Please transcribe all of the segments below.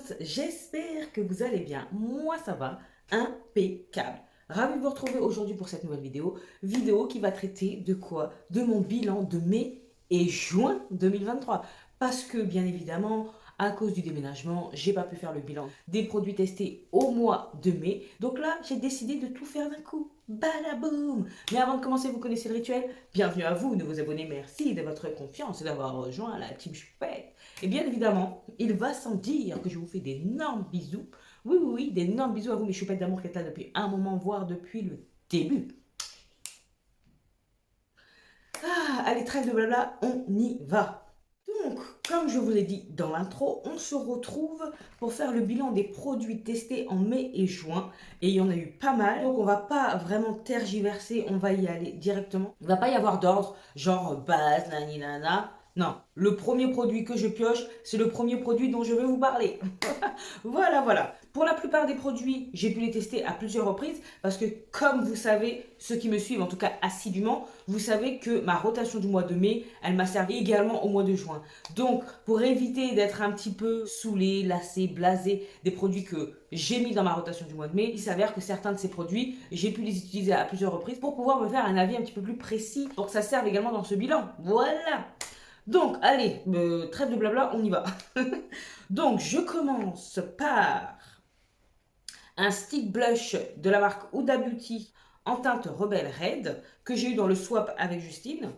tous, j'espère que vous allez bien. Moi ça va, impeccable. Ravi de vous retrouver aujourd'hui pour cette nouvelle vidéo qui va traiter de quoi? De mon bilan de mai et juin 2023. Parce que bien évidemment, à cause du déménagement, j'ai pas pu faire le bilan des produits testés au mois de mai. Donc là, j'ai décidé de tout faire d'un coup. Badaboum! Mais avant de commencer, vous connaissez le rituel. Bienvenue à vous, nouveaux abonnés. Merci de votre confiance et d'avoir rejoint la team Choupette. Et bien évidemment, il va sans dire que je vous fais d'énormes bisous. Oui, oui, oui, d'énormes bisous à vous, mes choupettes d'amour qui êtes là depuis un moment, voire depuis le début. Ah, allez, trêve de blabla, on y va. Donc, comme je vous l'ai dit dans l'intro, on se retrouve pour faire le bilan des produits testés en mai et juin. Et il y en a eu pas mal. Donc, on va pas vraiment tergiverser, on va y aller directement. Il va pas y avoir d'ordre, genre base, nani, nana. Non, le premier produit que je pioche, c'est le premier produit dont je vais vous parler. Voilà, voilà. Pour la plupart des produits, j'ai pu les tester à plusieurs reprises parce que, comme vous savez, ceux qui me suivent, en tout cas assidûment, vous savez que ma rotation du mois de mai, elle m'a servi également au mois de juin. Donc, pour éviter d'être un petit peu saoulé, lassé, blasé des produits que j'ai mis dans ma rotation du mois de mai, il s'avère que certains de ces produits, j'ai pu les utiliser à plusieurs reprises pour pouvoir me faire un avis un petit peu plus précis pour que ça serve également dans ce bilan. Voilà. Donc, allez, trêve de blabla, on y va. Donc, je commence par un stick blush de la marque Huda Beauty en teinte Rebelle Red que j'ai eu dans le swap avec Justine.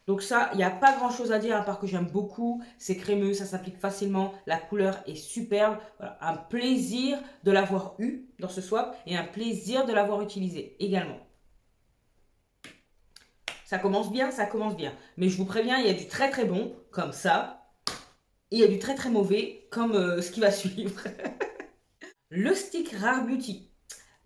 Donc ça, il n'y a pas grand chose à dire à part que j'aime beaucoup. C'est crémeux, ça s'applique facilement, la couleur est superbe. Voilà, un plaisir de l'avoir eu dans ce swap et un plaisir de l'avoir utilisé également. Ça commence bien, ça commence bien. Mais je vous préviens, il y a du très très bon, comme ça. Et il y a du très très mauvais, comme ce qui va suivre. Le stick Rare Beauty,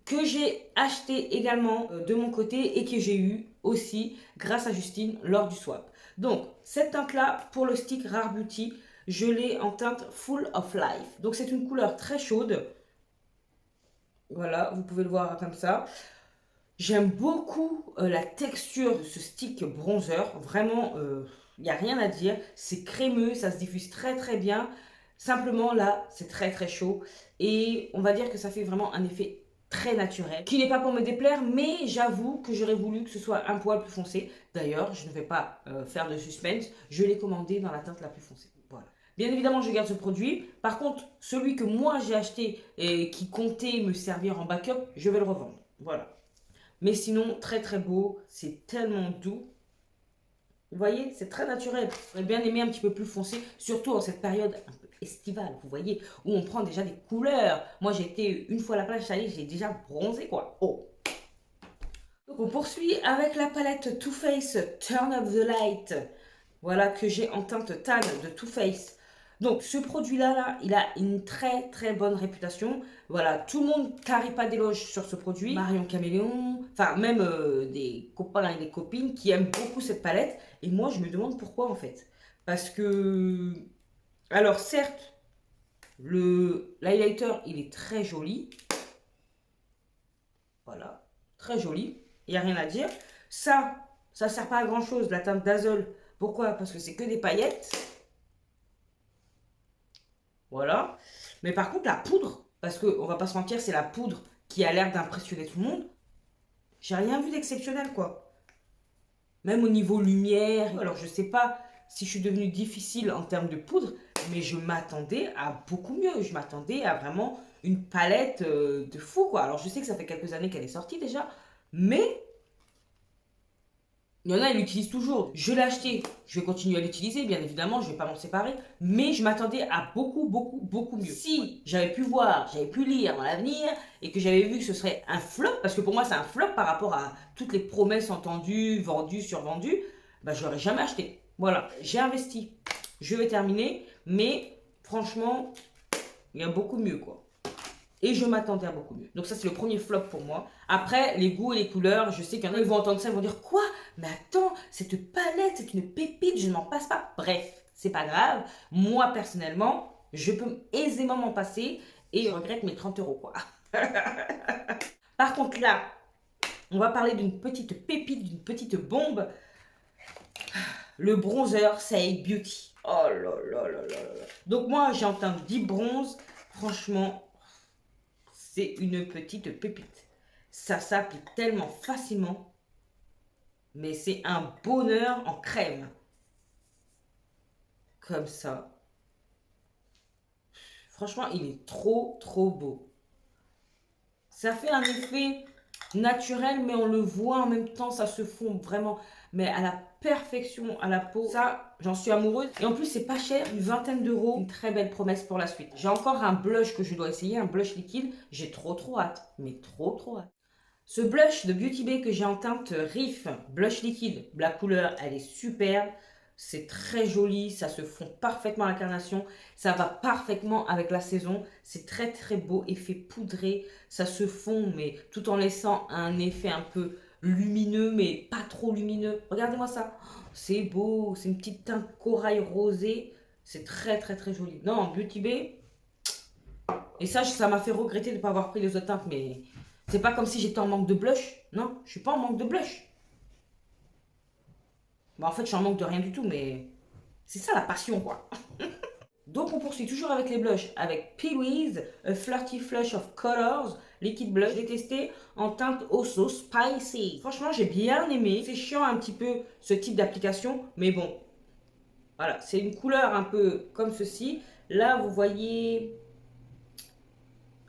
que j'ai acheté également de mon côté et que j'ai eu aussi grâce à Justine lors du swap. Donc, cette teinte-là, pour le stick Rare Beauty, je l'ai en teinte Full of Life. Donc, c'est une couleur très chaude. Voilà, vous pouvez le voir comme ça. J'aime beaucoup la texture de ce stick bronzer. Vraiment, il n'y a rien à dire. C'est crémeux, ça se diffuse très très bien. Simplement là, c'est très très chaud. Et on va dire que ça fait vraiment un effet très naturel. Qui n'est pas pour me déplaire, mais j'avoue que j'aurais voulu que ce soit un poil plus foncé. D'ailleurs, je ne vais pas faire de suspense. Je l'ai commandé dans la teinte la plus foncée. Voilà. Bien évidemment, je garde ce produit. Par contre, celui que moi j'ai acheté et qui comptait me servir en backup, je vais le revendre. Voilà. Mais sinon, très très beau. C'est tellement doux. Vous voyez, c'est très naturel. J'aurais bien aimé un petit peu plus foncé, surtout en cette période un peu estivale, vous voyez, où on prend déjà des couleurs. Moi, j'ai été une fois à la plage, ça y est, j'ai déjà bronzé, quoi. Oh. Donc, on poursuit avec la palette Too Faced Turn Up the Light. Voilà, que j'ai en teinte tan de Too Faced. Donc, ce produit-là, là, il a une très très bonne réputation. Voilà, tout le monde carie pas d'éloge sur ce produit. Marion Caméléon, enfin même des copains et des copines qui aiment beaucoup cette palette. Et moi, je me demande pourquoi en fait. Parce que, alors certes, l'highlighter, il est très joli. Voilà, très joli. Il n'y a rien à dire. Ça sert pas à grand chose, la teinte Dazzle. Pourquoi? Parce que c'est que des paillettes. Voilà. Mais par contre, la poudre, parce qu'on va pas se mentir, c'est la poudre qui a l'air d'impressionner tout le monde. J'ai rien vu d'exceptionnel, quoi. Même au niveau lumière. Alors, je sais pas si je suis devenue difficile en termes de poudre, mais je m'attendais à beaucoup mieux. Je m'attendais à vraiment une palette de fou, quoi. Alors, je sais que ça fait quelques années qu'elle est sortie déjà, mais il y en a, ils l'utilisent toujours. Je l'ai acheté, je vais continuer à l'utiliser, bien évidemment, je ne vais pas m'en séparer. Mais je m'attendais à beaucoup, beaucoup, beaucoup mieux. Si j'avais pu voir, j'avais pu lire dans l'avenir et que j'avais vu que ce serait un flop, parce que pour moi c'est un flop par rapport à toutes les promesses entendues, vendues, survendues, bah je l'aurais jamais acheté. Voilà, j'ai investi. Je vais terminer, mais franchement, il y a beaucoup mieux, quoi. Et je m'attendais à beaucoup mieux. Donc ça, c'est le premier flop pour moi. Après, les goûts et les couleurs, je sais qu'il y en a qui vont entendre ça, ils vont dire « Quoi? Mais attends, cette palette, c'est une pépite, je ne m'en passe pas. » Bref, c'est pas grave. Moi, personnellement, je peux aisément m'en passer et je regrette mes 30 euros, quoi. Par contre, là, on va parler d'une petite pépite, d'une petite bombe. Le bronzer Say Beauty. Oh là là là là là. Donc moi, j'ai en teinte Deep Bronze. Franchement, c'est une petite pépite. Ça s'applique tellement facilement. Mais c'est un bonheur en crème. Comme ça. Franchement, il est trop, trop beau. Ça fait un effet naturel, mais on le voit en même temps, ça se fond vraiment, mais à la perfection à la peau. Ça, j'en suis amoureuse. Et en plus, c'est pas cher, une vingtaine d'euros. Une très belle promesse pour la suite. J'ai encore un blush que je dois essayer, un blush liquide. J'ai trop, trop hâte. Mais trop, trop hâte. Ce blush de Beauty Bay que j'ai en teinte Riff, blush liquide, la couleur, elle est superbe. C'est très joli, ça se fond parfaitement à l'incarnation, ça va parfaitement avec la saison. C'est très très beau, effet poudré, ça se fond mais tout en laissant un effet un peu lumineux mais pas trop lumineux. Regardez-moi ça, c'est beau, c'est une petite teinte corail rosé, c'est très très très joli. Non, Beauty Bay, et ça m'a fait regretter de ne pas avoir pris les autres teintes, mais c'est pas comme si j'étais en manque de blush. Non, je suis pas en manque de blush. Bon, en fait, je suis en manque de rien du tout, mais c'est ça la passion, quoi. Donc, on poursuit toujours avec les blushs, avec Pee-wee's A Flirty Flush of Colors, liquide blush. Je l'ai testé en teinte Oso Spicy. Franchement, j'ai bien aimé. C'est chiant un petit peu ce type d'application, mais bon. Voilà, c'est une couleur un peu comme ceci. Là, vous voyez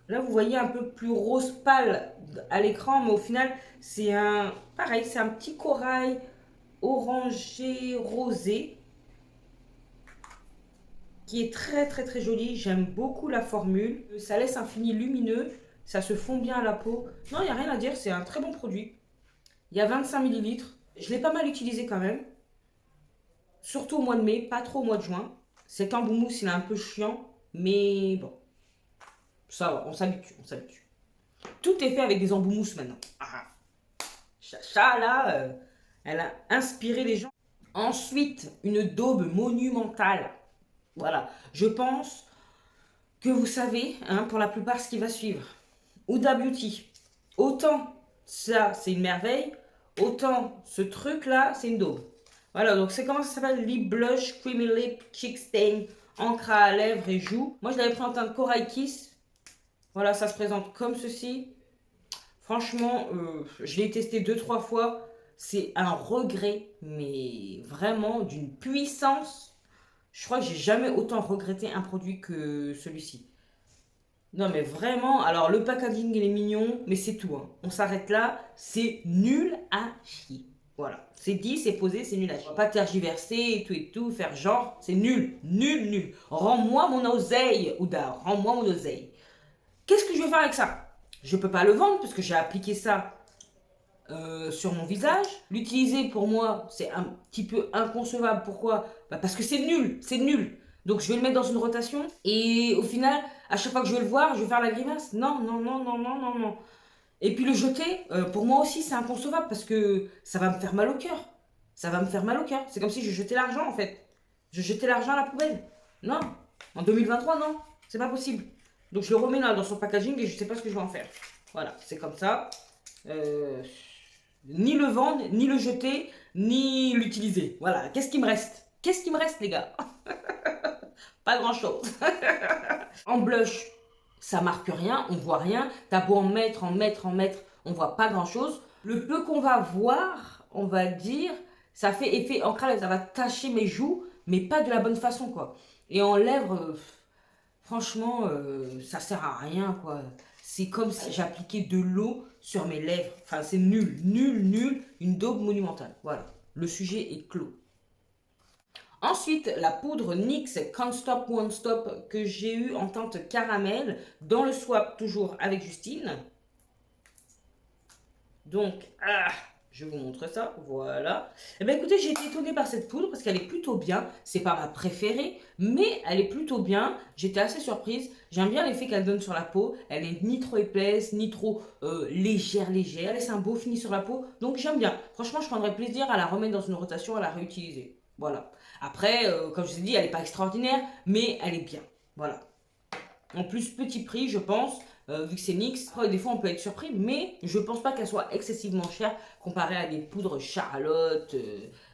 un peu plus rose pâle à l'écran, mais au final, c'est un, pareil, c'est un petit corail orangé rosé qui est très très très joli. J'aime beaucoup la formule. Ça laisse un fini lumineux, ça se fond bien à la peau. Non, il n'y a rien à dire, c'est un très bon produit. Il y a 25 millilitres. Je l'ai pas mal utilisé quand même. Surtout au mois de mai, pas trop au mois de juin. Cet embout-mousse, il est un peu chiant, mais bon, ça va, on s'habitue, on s'habitue. Tout est fait avec des embouts-mousse maintenant. Ah, Chacha, là, elle a inspiré les gens. Ensuite, une daube monumentale. Voilà, je pense que vous savez, hein, pour la plupart, ce qui va suivre. Huda Beauty. Autant ça, c'est une merveille, autant ce truc-là, c'est une daube. Voilà, donc c'est comment ça s'appelle? Lip Blush, Creamy Lip, Cheek Stain, encre à lèvres et joues. Moi, je l'avais pris en teinte Corail Kiss. Voilà, ça se présente comme ceci. Franchement, je l'ai testé 2-3 fois. C'est un regret, mais vraiment d'une puissance. Je crois que j'ai jamais autant regretté un produit que celui-ci. Non mais vraiment, alors le packaging il est mignon, mais c'est tout, hein. On s'arrête là, c'est nul à chier. Voilà, c'est dit, c'est posé, c'est nul à chier. On va pas tergiverser et tout, faire genre, c'est nul, nul, nul. Rends-moi mon oseille, Ouda, rends-moi mon oseille. Qu'est-ce que je vais faire avec ça? Je peux pas le vendre parce que j'ai appliqué ça sur mon visage. L'utiliser pour moi, c'est un petit peu inconcevable. Pourquoi? Bah parce que c'est nul, c'est nul. Donc je vais le mettre dans une rotation et au final, à chaque fois que je vais le voir, je vais faire la grimace. Non, non, non, non, non, non, non. Et puis le jeter, pour moi aussi, c'est inconcevable parce que ça va me faire mal au cœur. Ça va me faire mal au cœur. C'est comme si je jetais l'argent en fait. Je jetais l'argent à la poubelle. Non, en 2023, non, c'est pas possible. Donc je le remets là dans son packaging et je sais pas ce que je vais en faire. Voilà, c'est comme ça. Euh, Ni le vendre, ni le jeter, ni l'utiliser. Voilà, qu'est-ce qui me reste? Qu'est-ce qui me reste, les gars? Pas grand-chose. En blush, ça marque rien, on voit rien. T'as beau en mettre, on voit pas grand-chose. Le peu qu'on va voir, on va dire, ça fait effet encre à lèvres. Ça va tacher mes joues, mais pas de la bonne façon, quoi. Et en lèvres, franchement, ça sert à rien, quoi. C'est comme si j'appliquais de l'eau sur mes lèvres. Enfin, c'est nul, nul, nul. Une daube monumentale. Voilà. Le sujet est clos. Ensuite, la poudre NYX Can't Stop Won't Stop que j'ai eu en teinte caramel dans le swap toujours avec Justine. Donc, je vous montre ça, voilà. Eh bien écoutez, j'ai été étonnée par cette poudre parce qu'elle est plutôt bien. C'est pas ma préférée, mais elle est plutôt bien. J'étais assez surprise. J'aime bien l'effet qu'elle donne sur la peau. Elle est ni trop épaisse, ni trop légère. Elle laisse un beau fini sur la peau, donc j'aime bien. Franchement, je prendrais plaisir à la remettre dans une rotation, à la réutiliser. Voilà. Après, comme je vous ai dit, elle n'est pas extraordinaire, mais elle est bien. Voilà. En plus, petit prix, je pense, vu que c'est NYX. Après, des fois, on peut être surpris, mais je pense pas qu'elle soit excessivement chère comparée à des poudres Charlotte,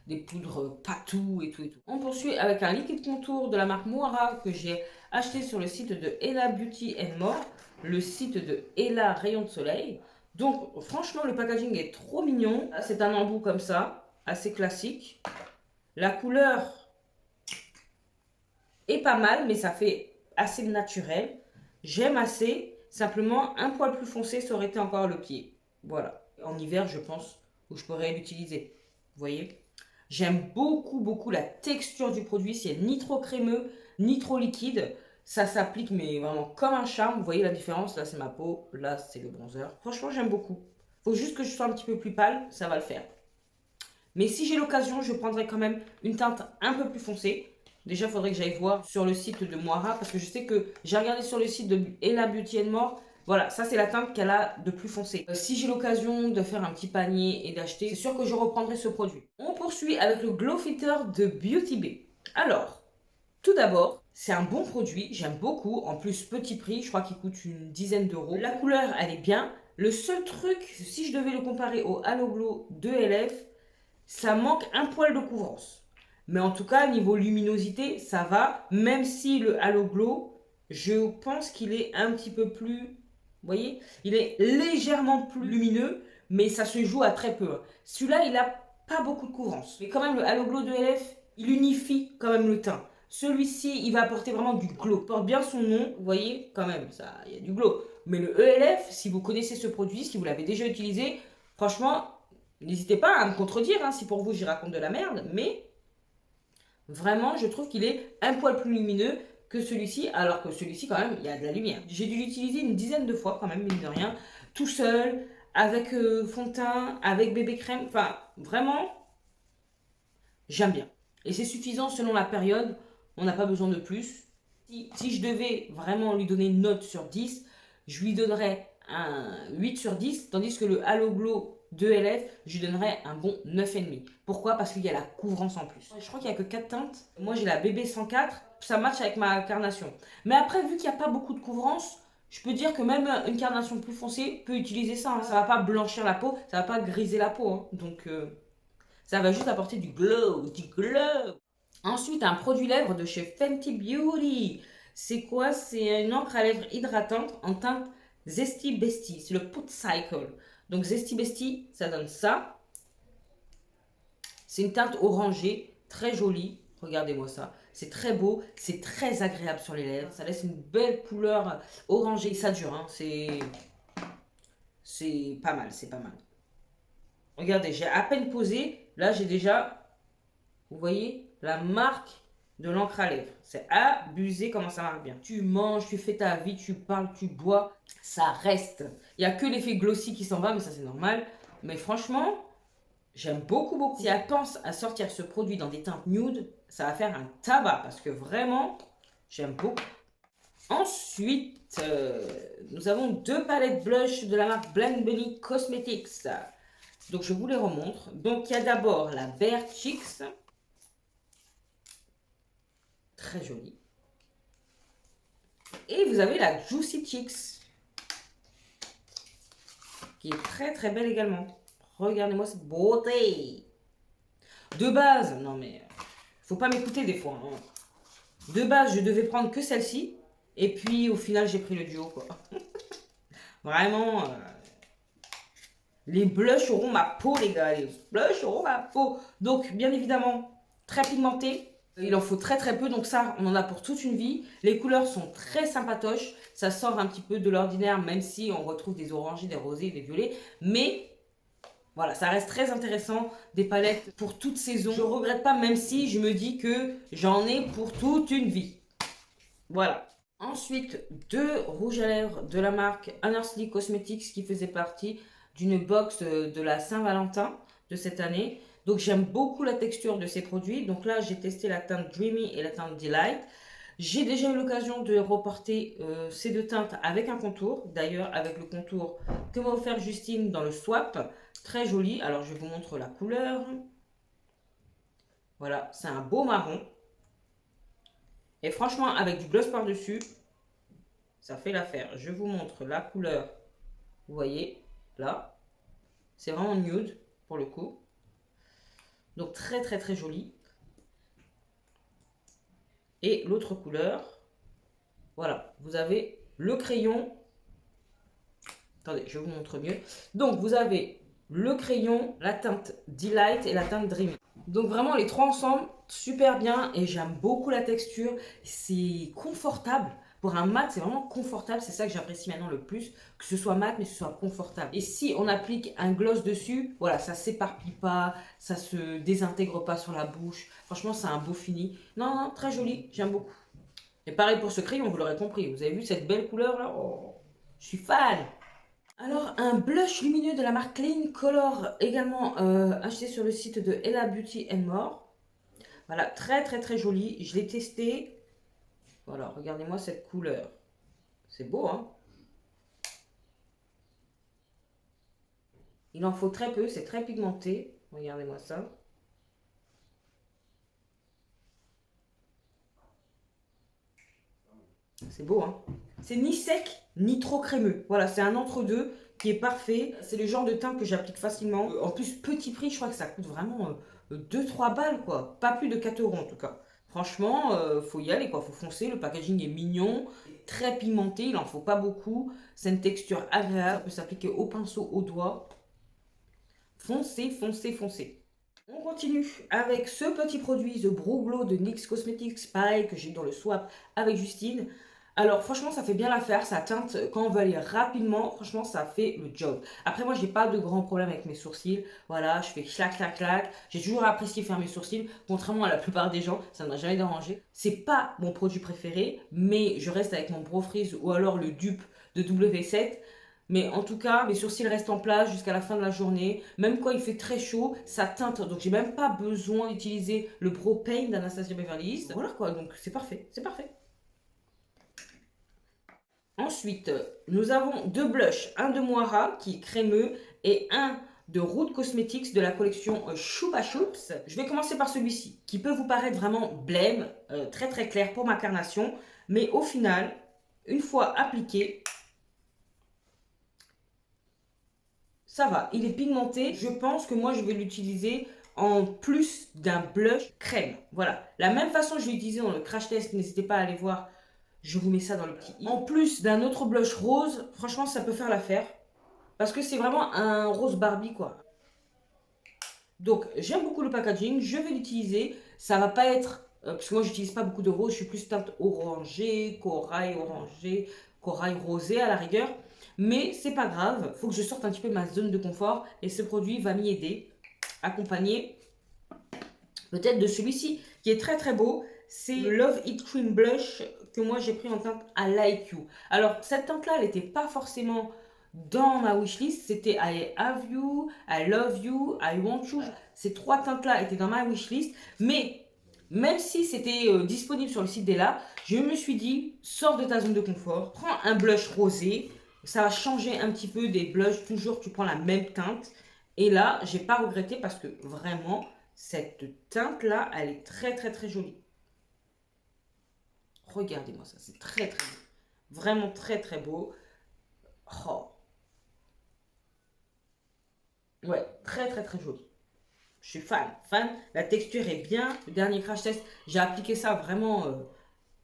des poudres Patou et tout et tout. On poursuit avec un liquide contour de la marque Moira que j'ai acheté sur le site de Ella Beauty More, le site de Ella Rayon de Soleil. Donc franchement le packaging est trop mignon. C'est un embout comme ça, assez classique. La couleur est pas mal mais ça fait assez naturel. J'aime assez, simplement un poil plus foncé ça aurait été encore le pied. Voilà, en hiver je pense où je pourrais l'utiliser. Vous voyez? J'aime beaucoup la texture du produit. C'est ni trop crémeux, ni trop liquide. Ça s'applique mais vraiment comme un charme. Vous voyez la différence? Là c'est ma peau, là c'est le bronzer. Franchement j'aime beaucoup. Faut juste que je sois un petit peu plus pâle, ça va le faire. Mais si j'ai l'occasion, je prendrai quand même une teinte un peu plus foncée. Déjà, il faudrait que j'aille voir sur le site de Moira parce que je sais que j'ai regardé sur le site de Ella Beauty More. Voilà, ça c'est la teinte qu'elle a de plus foncée. Si j'ai l'occasion de faire un petit panier et d'acheter, c'est sûr que je reprendrai ce produit. On poursuit avec le Glow Fitter de Beauty Bay. Alors, tout d'abord, c'est un bon produit, j'aime beaucoup. En plus, petit prix, je crois qu'il coûte une dizaine d'euros. La couleur, elle est bien. Le seul truc, si je devais le comparer au Halo Glow de LF, ça manque un poil de couvrance. Mais en tout cas, niveau luminosité, ça va. Même si le Halo Glow, je pense qu'il est un petit peu plus... Vous voyez? Il est légèrement plus lumineux, mais ça se joue à très peu. Celui-là, il a pas beaucoup de couvrance. Mais quand même, le Halo Glow de LF, il unifie quand même le teint. Celui-ci, il va apporter vraiment du glow. Il porte bien son nom, vous voyez, quand même, ça, il y a du glow. Mais le ELF, si vous connaissez ce produit, si vous l'avez déjà utilisé, franchement, n'hésitez pas à me contredire hein, si pour vous j'y raconte de la merde, mais vraiment je trouve qu'il est un poil plus lumineux que celui-ci, alors que celui-ci quand même il y a de la lumière. J'ai dû l'utiliser une dizaine de fois quand même, mine de rien, tout seul, avec fond de teint, avec bébé crème, enfin vraiment j'aime bien. Et c'est suffisant selon la période, on n'a pas besoin de plus. Si je devais vraiment lui donner une note sur 10, je lui donnerais un 8 sur 10, tandis que le Halo Glow de LF, je lui donnerais un bon 9,5. Pourquoi? Parce qu'il y a la couvrance en plus. Je crois qu'il n'y a que 4 teintes. Moi j'ai la BB 104, ça match avec ma carnation. Mais après, vu qu'il n'y a pas beaucoup de couvrance, je peux dire que même une carnation plus foncée peut utiliser ça. Hein. Ça va pas blanchir la peau, ça va pas griser la peau. Hein. Donc ça va juste apporter du glow, du glow. Ensuite, un produit lèvres de chez Fenty Beauty. C'est quoi? C'est une encre à lèvres hydratante en teinte Zesty Bestie. C'est le Put Cycle. Donc Zesty Bestie, ça donne ça. C'est une teinte orangée, très jolie. Regardez-moi ça. C'est très beau, c'est très agréable sur les lèvres. Ça laisse une belle couleur orangée. Ça dure, hein. C'est pas mal, c'est pas mal. Regardez, j'ai à peine posé. Là, j'ai déjà, vous voyez, la marque de l'encre à lèvres. C'est abusé comment ça marche bien. Tu manges, tu fais ta vie, tu parles, tu bois, ça reste. Il n'y a que l'effet glossy qui s'en va, mais ça c'est normal. Mais franchement, j'aime beaucoup. Si elle pense à sortir ce produit dans des teintes nude, ça va faire un tabac parce que vraiment, j'aime beaucoup. Ensuite, nous avons deux palettes blush de la marque Blend Bunny Cosmetics. Donc je vous les remontre. Donc il y a d'abord la Bare Cheeks. Très jolie. Et vous avez la Juicy Cheeks. Qui est très belle également. Regardez-moi cette beauté. De base, non mais faut pas m'écouter des fois. Hein. De base, je devais prendre que celle-ci. Et puis au final, j'ai pris le duo quoi. Vraiment, les blushs auront ma peau les gars. Les blushs auront ma peau. Donc bien évidemment, très pigmenté. Il en faut très peu, donc ça, on en a pour toute une vie. Les couleurs sont très sympatoches. Ça sort un petit peu de l'ordinaire, même si on retrouve des orangés, des rosés, des violets. Mais voilà, ça reste très intéressant. Des palettes pour toute saison. Je regrette pas, même si je me dis que j'en ai pour toute une vie. Voilà. Ensuite, deux rouges à lèvres de la marque Honestly Cosmetics qui faisait partie d'une box de la Saint-Valentin de cette année. Donc j'aime beaucoup la texture de ces produits. Donc là, j'ai testé la teinte Dreamy et la teinte Delight. J'ai déjà eu l'occasion de reporter ces deux teintes avec un contour. D'ailleurs, avec le contour que m'a offert Justine dans le swap. Très joli. Alors, je vous montre la couleur. Voilà, c'est un beau marron. Et franchement, avec du gloss par-dessus, ça fait l'affaire. Je vous montre la couleur. Vous voyez, là. C'est vraiment nude, pour le coup. Donc très très très joli. Et l'autre couleur, voilà, vous avez le crayon. Attendez, je vous montre mieux. Donc vous avez le crayon, la teinte Delight et la teinte Dreamy. Donc vraiment les trois ensemble, super bien et j'aime beaucoup la texture. C'est confortable. Pour un mat, c'est vraiment confortable. C'est ça que j'apprécie maintenant le plus. Que ce soit mat, mais que ce soit confortable. Et si on applique un gloss dessus, voilà, ça s'éparpille pas, ça se désintègre pas sur la bouche. Franchement, c'est un beau fini. Non, non, très joli, j'aime beaucoup. Et pareil pour ce crayon, vous l'aurez compris. Vous avez vu cette belle couleur là? Oh, je suis fan. Alors, un blush lumineux de la marque Clean Color, également acheté sur le site de Ella Beauty and More. Voilà, très très très joli. Je l'ai testé. Voilà, regardez-moi cette couleur. C'est beau, hein? Il en faut très peu, c'est très pigmenté. Regardez-moi ça. C'est beau, hein? C'est ni sec, ni trop crémeux. Voilà, c'est un entre-deux qui est parfait. C'est le genre de teint que j'applique facilement. En plus, petit prix, je crois que ça coûte vraiment 2-3 balles, quoi. Pas plus de 4 euros, en tout cas. Franchement, faut y aller, quoi. Faut foncer. Le packaging est mignon, très pigmenté. Il en faut pas beaucoup. C'est une texture agréable. Ça peut s'appliquer au pinceau, au doigt. Foncez, foncez, foncez. On continue avec ce petit produit, The Brow Glow de NYX Cosmetics, pareil que j'ai dans le swap avec Justine. Alors franchement ça fait bien l'affaire, ça teinte quand on veut aller rapidement, franchement ça fait le job. Après moi j'ai pas de grands problèmes avec mes sourcils, voilà je fais clac clac clac, j'ai toujours apprécié faire mes sourcils, contrairement à la plupart des gens, ça ne m'a jamais dérangé. C'est pas mon produit préféré, mais je reste avec mon Brow Freeze ou alors le dupe de W7. Mais en tout cas, mes sourcils restent en place jusqu'à la fin de la journée. Même quand il fait très chaud, ça teinte. Donc j'ai même pas besoin d'utiliser le Brow Paint d'Anastasia Beverly Hills. Voilà quoi, donc c'est parfait, c'est parfait. Ensuite, nous avons deux blushs, un de Moira qui est crémeux et un de Root Cosmetics de la collection Choupa Choups. Je vais commencer par celui-ci qui peut vous paraître vraiment blême, très très clair pour ma carnation, mais au final, une fois appliqué, ça va, il est pigmenté. Je pense que moi, je vais l'utiliser en plus d'un blush crème. Voilà. La même façon que je l'ai utilisé dans le crash test, n'hésitez pas à aller voir. Je vous mets ça dans le petit i. En plus d'un autre blush rose, franchement, ça peut faire l'affaire. Parce que c'est vraiment un rose Barbie, quoi. Donc, j'aime beaucoup le packaging. Je vais l'utiliser. Ça va pas être... parce que moi, j'utilise pas beaucoup de rose. Je suis plus teinte orangé, corail rosé à la rigueur. Mais c'est pas grave. Faut que je sorte un petit peu de ma zone de confort. Et ce produit va m'y aider. Accompagné peut-être de celui-ci, qui est très très beau. C'est le Love It Cream Blush que moi j'ai pris en teinte I Like You. Alors, cette teinte-là, elle n'était pas forcément dans ma wishlist. C'était I Have You, I Love You, I Want You. Ces trois teintes-là étaient dans ma wishlist. Mais même si c'était disponible sur le site d'Ella, je me suis dit, sors de ta zone de confort, prends un blush rosé. Ça va changer un petit peu des blushs. Toujours, tu prends la même teinte. Et là, j'ai pas regretté parce que vraiment, cette teinte-là, elle est très très très jolie. Regardez-moi ça, c'est très très beau. Vraiment très très beau. Oh. Ouais, très très très joli. Je suis fan, fan. La texture est bien. Le dernier crash test, j'ai appliqué ça vraiment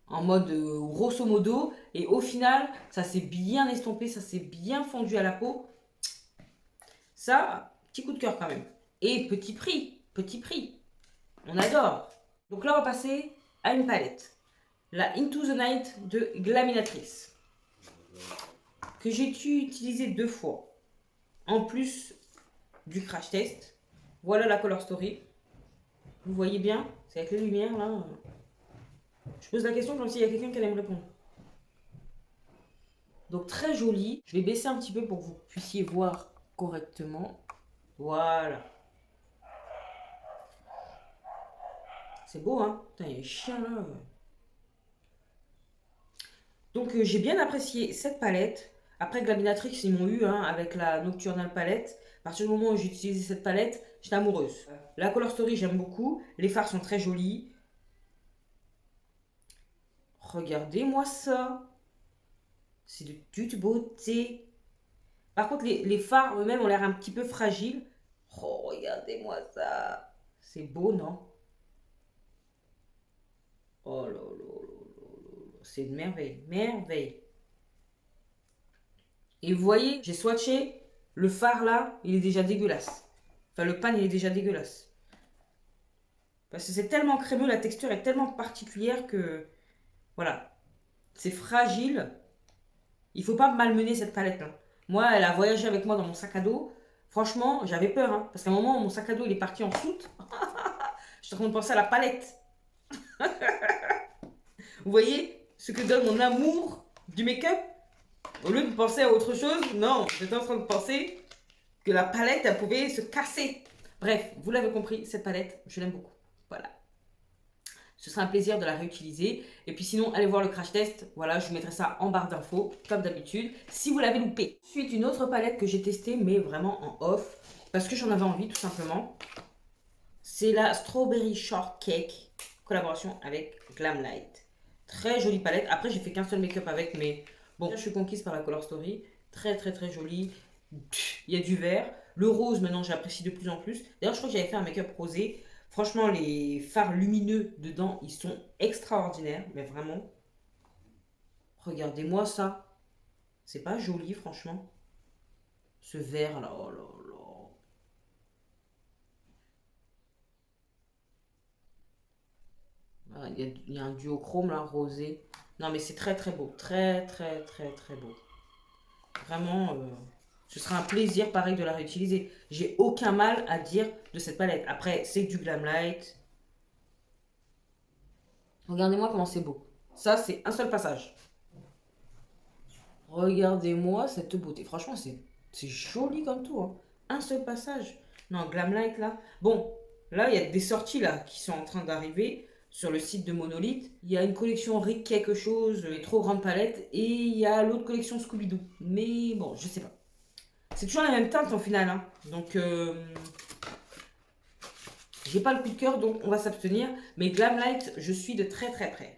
en mode grosso modo. Et au final, ça s'est bien estompé, ça s'est bien fondu à la peau. Ça, petit coup de cœur quand même. Et petit prix, petit prix. On adore. Donc là, on va passer à une palette. La Into the Night de Glaminatrix. Que j'ai utilisé 2 fois. En plus du crash test. Voilà la color story. Vous voyez bien, c'est avec les lumières là. Je pose la question comme s'il y a quelqu'un qui allait me répondre. Donc très joli. Je vais baisser un petit peu pour que vous puissiez voir correctement. Voilà. C'est beau, hein? Putain, il y a les chiens là. Donc j'ai bien apprécié cette palette. Après Glaminatrix, ils m'ont eu hein, avec la Nocturnal palette. À partir du moment où j'ai utilisé cette palette, j'étais amoureuse. La Color Story, j'aime beaucoup. Les fards sont très jolis. Regardez-moi ça. C'est de toute beauté. Par contre, les fards eux-mêmes ont l'air un petit peu fragiles. Oh, regardez-moi ça. C'est beau, non? Oh là là là là là. C'est une merveille, merveille. Et vous voyez, j'ai swatché, le fard là, il est déjà dégueulasse. Enfin, le pan, il est déjà dégueulasse. Parce que c'est tellement crémeux, la texture est tellement particulière que, voilà, c'est fragile. Il faut pas malmener cette palette-là. Moi, elle a voyagé avec moi dans mon sac à dos. Franchement, j'avais peur, hein, parce qu'à un moment, mon sac à dos, il est parti en soute. Je suis en train de penser à la palette. Vous voyez ce que donne mon amour du make-up? Au lieu de penser à autre chose, non, j'étais en train de penser que la palette, elle pouvait se casser. Bref, vous l'avez compris, cette palette, je l'aime beaucoup. Voilà. Ce sera un plaisir de la réutiliser. Et puis sinon, allez voir le crash test. Voilà, je vous mettrai ça en barre d'infos, comme d'habitude, si vous l'avez loupé. Ensuite, une autre palette que j'ai testée, mais vraiment en off, parce que j'en avais envie, tout simplement. C'est la Strawberry Shortcake, collaboration avec Glamlight. Très jolie palette. Après, j'ai fait qu'un seul make-up avec, mais bon, je suis conquise par la Color Story. Très, très, très jolie. Il y a du vert. Le rose, maintenant, j'apprécie de plus en plus. D'ailleurs, je crois que j'avais fait un make-up rosé. Franchement, les fards lumineux dedans, ils sont extraordinaires. Mais vraiment, regardez-moi ça. C'est pas joli, franchement. Ce vert là, oh là là. Ah, il y a un duochrome là, rosé. Non, mais c'est très très beau. Très très très très beau. Vraiment, ce sera un plaisir pareil de la réutiliser. J'ai aucun mal à dire de cette palette. Après, c'est du Glamlight. Regardez-moi comment c'est beau. Ça, c'est un seul passage. Regardez-moi cette beauté. Franchement, c'est joli comme tout, hein. Un seul passage. Non, Glamlight là. Bon, là, il y a des sorties là qui sont en train d'arriver sur le site de Monolith. Il y a une collection Rick quelque chose, les trop grandes palettes, et il y a l'autre collection Scooby-Doo. Mais bon, je sais pas. C'est toujours la même teinte en final, hein. Donc, j'ai pas le coup de cœur, donc on va s'abstenir. Mais Glamlight, je suis de très très près.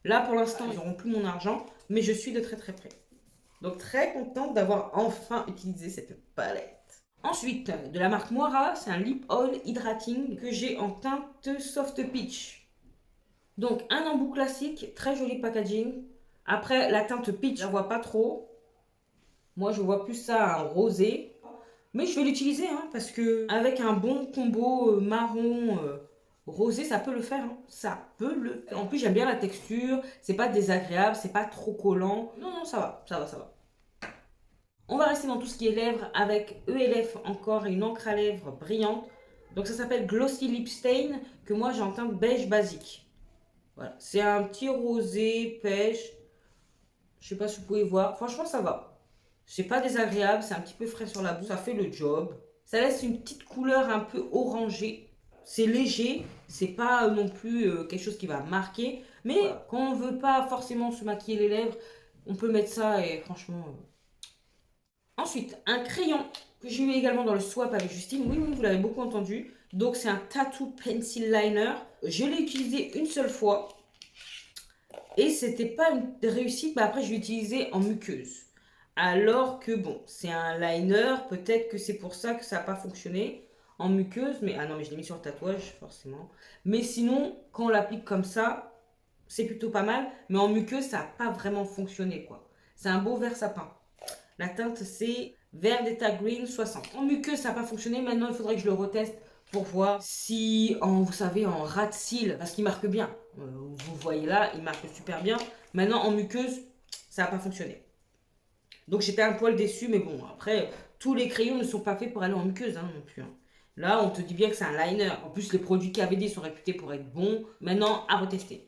Là, pour l'instant, ils n'auront plus mon argent, mais je suis de très très près. Donc très contente d'avoir enfin utilisé cette palette. Ensuite, de la marque Moira, c'est un lip oil hydrating que j'ai en teinte soft peach. Donc un embout classique, très joli packaging. Après, la teinte peach, je la vois pas trop. Moi, je vois plus ça en rosé. Mais je vais l'utiliser, hein, parce que avec un bon combo marron rosé, ça peut le faire, hein. Ça peut le faire. En plus, j'aime bien la texture. C'est pas désagréable, c'est pas trop collant. Non, non, ça va, ça va, ça va. On va rester dans tout ce qui est lèvres avec ELF encore et une encre à lèvres brillante. Donc ça s'appelle Glossy Lip Stain que moi j'ai en teinte beige basique. Voilà, c'est un petit rosé pêche. Je sais pas si vous pouvez voir. Franchement ça va. C'est pas désagréable, c'est un petit peu frais sur la bouche, ça fait le job. Ça laisse une petite couleur un peu orangée. C'est léger, c'est pas non plus quelque chose qui va marquer. Mais voilà, quand on veut pas forcément se maquiller les lèvres, on peut mettre ça et franchement... Ensuite, un crayon que j'ai eu également dans le swap avec Justine. Oui, oui, vous l'avez beaucoup entendu. Donc, c'est un Tattoo Pencil Liner. Je l'ai utilisé une seule fois. Et c'était pas une réussite. Mais après, je l'ai utilisé en muqueuse. Alors que, bon, c'est un liner. Peut-être que c'est pour ça que ça n'a pas fonctionné en muqueuse. Mais, ah non, mais je l'ai mis sur le tatouage, forcément. Mais sinon, quand on l'applique comme ça, c'est plutôt pas mal. Mais en muqueuse, ça n'a pas vraiment fonctionné, quoi. C'est un beau vert sapin. La teinte, c'est Vert d'État Green 60. En muqueuse, ça n'a pas fonctionné. Maintenant, il faudrait que je le reteste pour voir si, vous savez, en ras de cils, parce qu'il marque bien. Vous voyez là, il marque super bien. Maintenant, en muqueuse, ça n'a pas fonctionné. Donc, j'étais un poil déçue, mais bon, après, tous les crayons ne sont pas faits pour aller en muqueuse, hein, non plus, hein. Là, on te dit bien que c'est un liner. En plus, les produits KVD sont réputés pour être bons. Maintenant, à retester.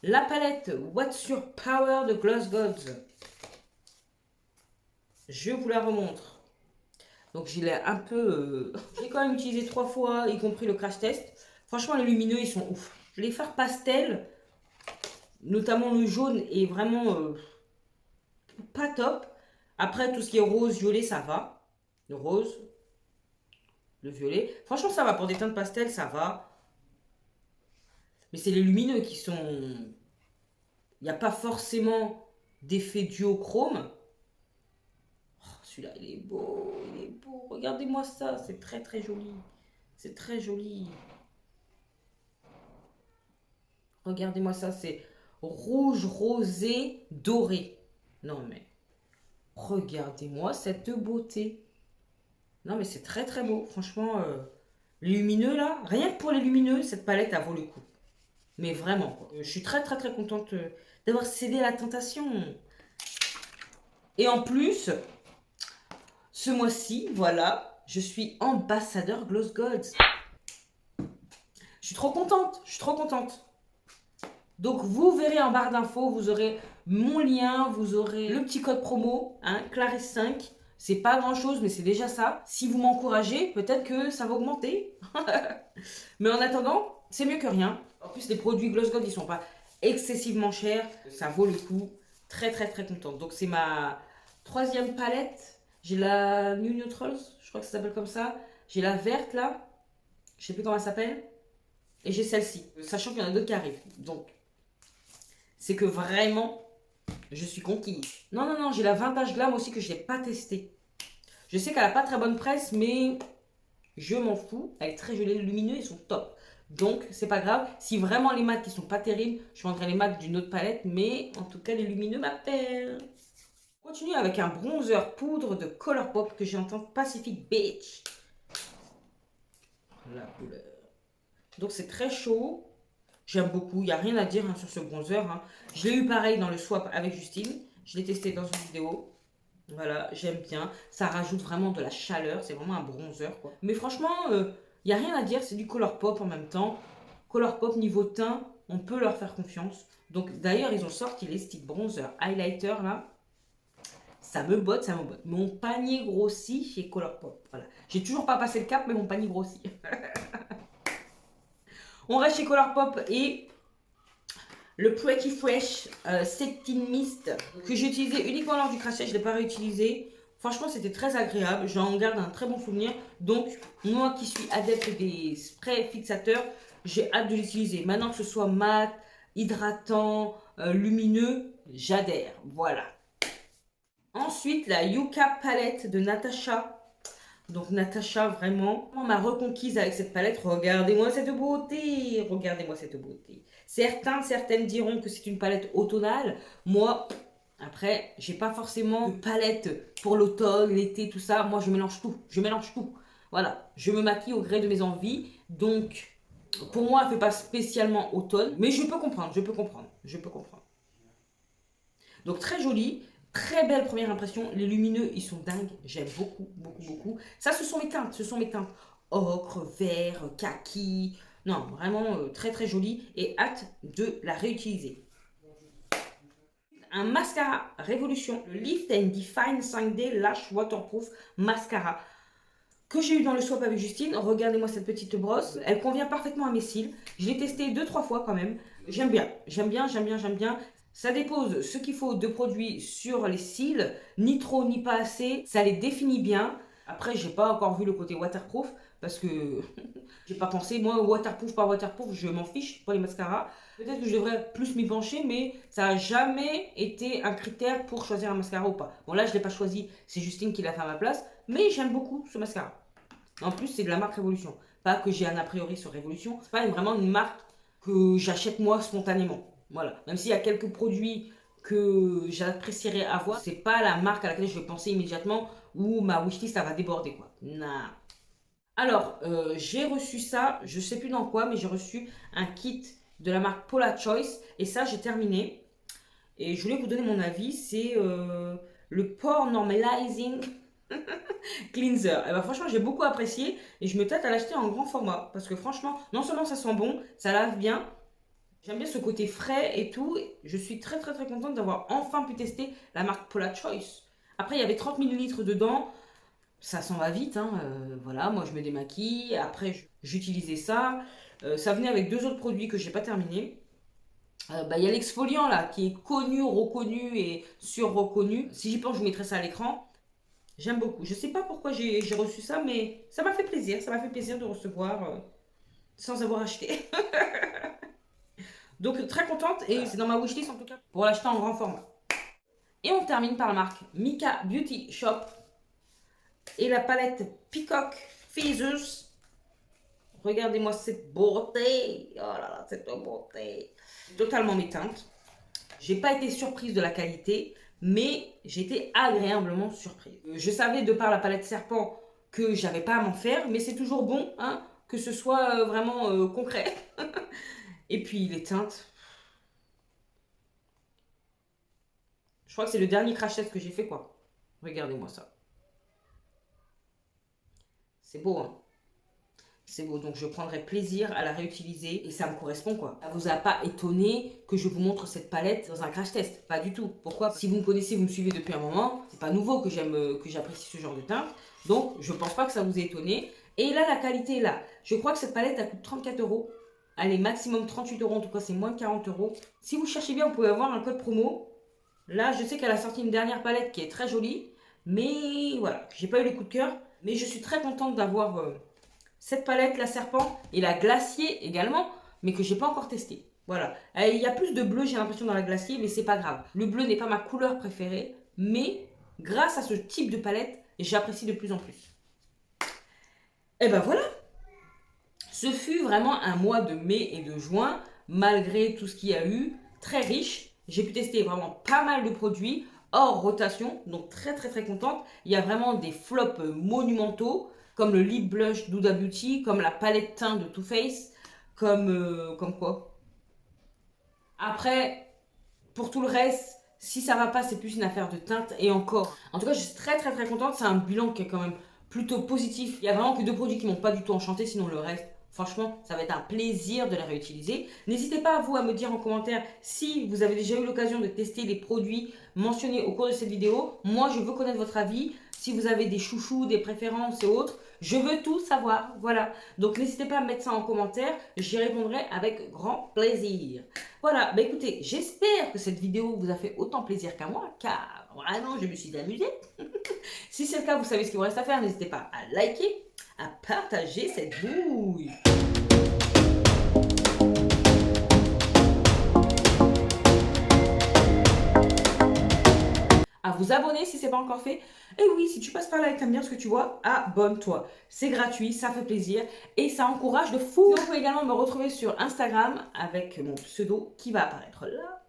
La palette What's Your Power de Gloss Gods. Je vous la remontre. Donc je l'ai un peu... j'ai quand même utilisé 3 fois, y compris le crash test. Franchement, les lumineux, ils sont ouf. Les fards pastel, notamment le jaune, est vraiment pas top. Après, tout ce qui est rose, violet, ça va. Le rose, le violet. Franchement, ça va. Pour des teintes pastel, ça va. Mais c'est les lumineux qui sont... Il n'y a pas forcément d'effet duochrome. Celui-là, il est beau, il est beau. Regardez-moi ça, c'est très très joli. C'est très joli. Regardez-moi ça, c'est rouge, rosé, doré. Non mais, regardez-moi cette beauté. Non mais c'est très très beau. Franchement, les lumineux là, rien que pour les lumineux, cette palette, elle vaut le coup. Mais vraiment, quoi. Je suis très très très contente d'avoir cédé à la tentation. Et en plus, ce mois-ci, voilà, je suis ambassadeur Gloss Gods. Je suis trop contente, je suis trop contente. Donc vous verrez en barre d'infos, vous aurez mon lien, vous aurez le petit code promo, hein, Clarisse 5. C'est pas grand chose, mais c'est déjà ça. Si vous m'encouragez, peut-être que ça va augmenter. Mais en attendant, c'est mieux que rien. En plus, les produits Gloss Gold, ils sont pas excessivement chers. Ça vaut le coup. Très très très contente. Donc c'est ma troisième palette. J'ai la New Neutrals, je crois que ça s'appelle comme ça. J'ai la verte là. Je sais plus comment elle s'appelle. Et j'ai celle-ci. Sachant qu'il y en a d'autres qui arrivent. Donc, c'est que vraiment, je suis conquise. Non, non, non, j'ai la Vintage Glam aussi que je n'ai pas testée. Je sais qu'elle n'a pas très bonne presse, mais je m'en fous. Elle est très jolie, les lumineux, ils sont top. Donc, c'est pas grave. Si vraiment les mats qui sont pas terribles, je prendrai les mats d'une autre palette. Mais en tout cas, les lumineux m'appellent. On continue avec un bronzer poudre de Colourpop que j'ai en teinte Pacific Beach. La couleur. Donc, c'est très chaud. J'aime beaucoup, il n'y a rien à dire hein, sur ce bronzer. Hein. Je l'ai eu pareil dans le swap avec Justine. Je l'ai testé dans une vidéo. Voilà, j'aime bien. Ça rajoute vraiment de la chaleur. C'est vraiment un bronzer. Quoi. Mais franchement, il n'y a rien à dire. C'est du Colourpop en même temps. Colourpop niveau teint, on peut leur faire confiance. Donc d'ailleurs, ils ont sorti les sticks bronzer highlighter là. Ça me botte, ça me botte. Mon panier grossit chez Colourpop. Voilà. J'ai toujours pas passé le cap, mais mon panier grossit. On reste chez Colourpop et le Pretty Fresh Setting Mist que j'ai utilisé uniquement lors du crachat, je ne l'ai pas réutilisé. Franchement, c'était très agréable. J'en garde un très bon souvenir. Donc, moi qui suis adepte des sprays fixateurs, j'ai hâte de l'utiliser. Maintenant que ce soit mat, hydratant, lumineux, j'adhère. Voilà. Ensuite, la Yucca palette de Natasha. Donc Natacha vraiment m'a reconquise avec cette palette. Regardez-moi cette beauté. Regardez-moi cette beauté. Certaines diront que c'est une palette automnale. Moi, après, j'ai pas forcément de palette pour l'automne, l'été, tout ça. Moi, je mélange tout. Je mélange tout. Voilà. Je me maquille au gré de mes envies. Donc, pour moi, elle fait pas spécialement automne. Mais je peux comprendre. Je peux comprendre. Je peux comprendre. Donc, très jolie. Très belle première impression. Les lumineux, ils sont dingues. J'aime beaucoup, beaucoup, beaucoup. Ça, ce sont mes teintes. Ce sont mes teintes. Ocre, vert, kaki. Non, vraiment très, très joli. Et hâte de la réutiliser. Un mascara Révolution. Le Lift and Define 5D Lash Waterproof Mascara. Que j'ai eu dans le swap avec Justine. Regardez-moi cette petite brosse. Elle convient parfaitement à mes cils. Je l'ai testé 2-3 fois quand même. J'aime bien. J'aime bien, j'aime bien, j'aime bien. Ça dépose ce qu'il faut de produits sur les cils, ni trop ni pas assez, ça les définit bien. Après, j'ai pas encore vu le côté waterproof parce que j'ai pas pensé, moi, waterproof, pas waterproof, je m'en fiche pour les mascaras. Peut-être que je devrais plus m'y pencher, mais ça n'a jamais été un critère pour choisir un mascara ou pas. Bon, là, je l'ai pas choisi, c'est Justine qui l'a fait à ma place, mais j'aime beaucoup ce mascara. En plus, c'est de la marque Révolution. Pas que j'ai un a priori sur Révolution, c'est pas vraiment une marque que j'achète moi spontanément. Voilà. Même s'il y a quelques produits que j'apprécierais avoir, c'est pas la marque à laquelle je vais penser immédiatement ou ma wishlist ça va déborder quoi. Nah. Alors, j'ai reçu ça, je sais plus dans quoi, mais j'ai reçu un kit de la marque Paula Choice et ça j'ai terminé. Et je voulais vous donner mon avis, c'est le Pore Normalizing Cleanser. Et ben, franchement, j'ai beaucoup apprécié et je me tâte à l'acheter en grand format parce que franchement, non seulement ça sent bon, ça lave bien. J'aime bien ce côté frais et tout. Je suis très très très contente d'avoir enfin pu tester la marque Paula Choice. Après, il y avait 30 millilitres dedans. Ça s'en va vite. Hein. Voilà, moi je me démaquille. Après, j'utilisais ça. Ça venait avec deux autres produits que je n'ai pas terminés. Il y a l'exfoliant là qui est connu, reconnu et sur-reconnu. Si j'y pense, je vous mettrai ça à l'écran. J'aime beaucoup. Je ne sais pas pourquoi j'ai reçu ça, mais ça m'a fait plaisir. Ça m'a fait plaisir de recevoir sans avoir acheté. Donc très contente et c'est dans ma wishlist en tout cas pour l'acheter en grand format. Et on termine par la marque Mika Beauty Shop et la palette Peacock Feathers. Regardez-moi cette beauté. Oh là là, cette beauté. Totalement mes teintes. J'ai pas été surprise de la qualité, mais j'ai été agréablement surprise. Je savais de par la palette Serpent que j'avais pas à m'en faire, mais c'est toujours bon, hein, que ce soit vraiment concret. Et puis les teintes. Je crois que c'est le dernier crash test que j'ai fait, quoi. Regardez-moi ça. C'est beau, hein. C'est beau, donc je prendrai plaisir à la réutiliser et ça me correspond, quoi. Ça vous a pas étonné que je vous montre cette palette dans un crash test? Pas du tout. Pourquoi? Si vous me connaissez, vous me suivez depuis un moment, c'est pas nouveau que j'apprécie ce genre de teinte. Donc je pense pas que ça vous ait étonné. Et là, la qualité est là. Je crois que cette palette, elle coûte 34 euros. Allez, maximum 38 euros, en tout cas c'est moins de 40 euros. Si vous cherchez bien, vous pouvez avoir un code promo. Là, je sais qu'elle a sorti une dernière palette qui est très jolie. Mais voilà, j'ai pas eu le coup de cœur. Mais je suis très contente d'avoir cette palette, la Serpent et la Glacier également, mais que j'ai pas encore testé. Voilà. Il y a plus de bleu, j'ai l'impression, dans la Glacier, mais c'est pas grave. Le bleu n'est pas ma couleur préférée, mais grâce à ce type de palette, j'apprécie de plus en plus. Et ben voilà. Ce fut vraiment un mois de mai et de juin, malgré tout ce qu'il y a eu, très riche. J'ai pu tester vraiment pas mal de produits hors rotation, donc très très très contente. Il y a vraiment des flops monumentaux, comme le lip blush d'Huda Beauty, comme la palette teint de Too Faced, comme quoi. Après, pour tout le reste, si ça va pas, c'est plus une affaire de teinte et encore. En tout cas, je suis très très très contente. C'est un bilan qui est quand même plutôt positif. Il y a vraiment que deux produits qui m'ont pas du tout enchanté, sinon le reste, franchement, ça va être un plaisir de les réutiliser. N'hésitez pas à me dire en commentaire si vous avez déjà eu l'occasion de tester les produits mentionnés au cours de cette vidéo. Moi, je veux connaître votre avis. Si vous avez des chouchous, des préférences et autres, je veux tout savoir. Voilà. Donc, n'hésitez pas à mettre ça en commentaire. J'y répondrai avec grand plaisir. Voilà. Bah écoutez, j'espère que cette vidéo vous a fait autant plaisir qu'à moi, car vraiment, je me suis amusée. Si c'est le cas, vous savez ce qu'il vous reste à faire. N'hésitez pas à liker, à partager cette bouille. À vous abonner si ce n'est pas encore fait. Et oui, si tu passes par là et que tu aimes bien ce que tu vois, abonne-toi. C'est gratuit, ça fait plaisir et ça encourage de fou. Vous pouvez également me retrouver sur Instagram avec mon pseudo qui va apparaître là.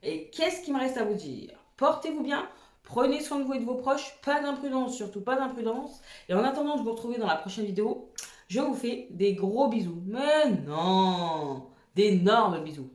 Et qu'est-ce qu'il me reste à vous dire? Portez-vous bien, prenez soin de vous et de vos proches, pas d'imprudence, surtout pas d'imprudence. Et en attendant de vous retrouver dans la prochaine vidéo, je vous fais des gros bisous. Mais non, d'énormes bisous.